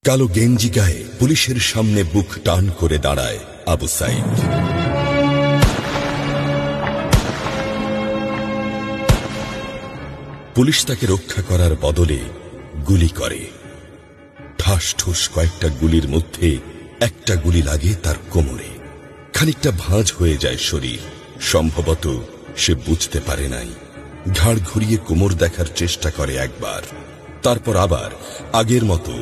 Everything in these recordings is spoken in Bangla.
কালো গেঞ্জি গায়ে পুলিশের সামনে বুক টান করে দাঁড়ায় আবু সাইদ। পুলিশ তাকে রক্ষা করার বদলে গুলি করে। ঠাস ঠুস কয়েকটা গুলির মধ্যে একটা গুলি লাগে তার কোমরে। খানিকটা ভাঁজ হয়ে যায় শরীর। সম্ভবত সে বুঝতে পারে নাই। ঘাড় ঘুরিয়ে কোমর দেখার চেষ্টা করে একবার, তারপর আবার আগের মতো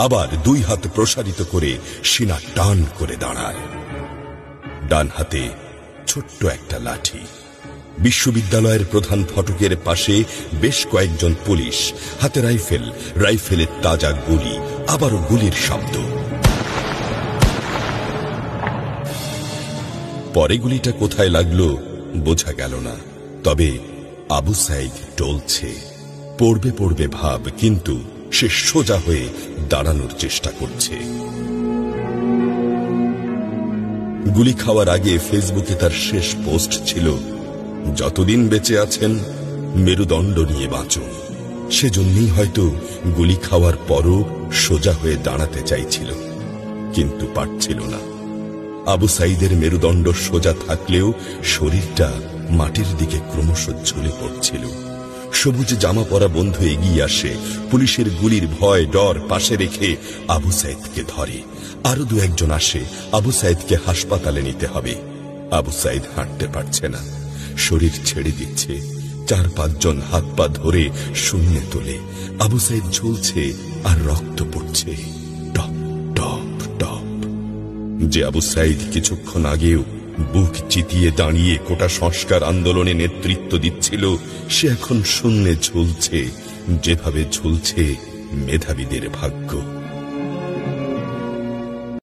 আবার দুই হাত প্রসারিত করে সিনা টান করে দাঁড়ায়। ডান হাতে ছোট্ট একটা লাঠি। বিশ্ববিদ্যালয়ের প্রধান ফটকের পাশে বেশ কয়েকজন পুলিশ, হাতে রাইফেল, রাইফেলের তাজা গুলি, আবারও গুলির শব্দ। পরে গুলিটা কোথায় লাগলো বোঝা গেল না। তবে আবু সাইদ টলছে। পড়বে পড়বে ভাব, কিন্তু সে সোজা হয়ে দাঁড়ানোর চেষ্টা করছে। গুলি খাওয়ার আগে ফেসবুকে তার শেষ পোস্ট ছিল, যতদিন বেঁচে আছেন মেরুদণ্ড নিয়ে বাঁচুন। সেজন্যই হয়তো গুলি খাওয়ার পরও সোজা হয়ে দাঁড়াতে চাইছিল, কিন্তু পারছিল না। আবু সাইদের মেরুদণ্ড সোজা থাকলেও শরীরটা মাটির দিকে ক্রমশ ঝুলে পড়ছিল। সবুজ জামা পরা বন্ধু এগিয়ে আসে। পুলিশের গুলির ভয় ডর পাশে রেখে আবু সাইদকে ধরে। আরো দু একজন আসে। আবু সাইদকে হাসপাতালে নিতে হবে। আবু সাইদ হাঁটতে পারছে না, শরীর ছেড়ে দিচ্ছে। 4-5 জন হাত পা ধরে শূন্যে তোলে। আবু সাইদ ঝুলছে আর রক্ত পড়ছে টপ টপ টপ। যে আবু সাইদ কিছুক্ষণ আগেও বুক চিতিয়ে দাঁড়িয়ে কোটা সংস্কার আন্দোলনে নেতৃত্ব দিচ্ছিল, সে এখন শূন্যে ঝুলছে যেভাবে ঝুলছে মেধাবীদের ভাগ্য।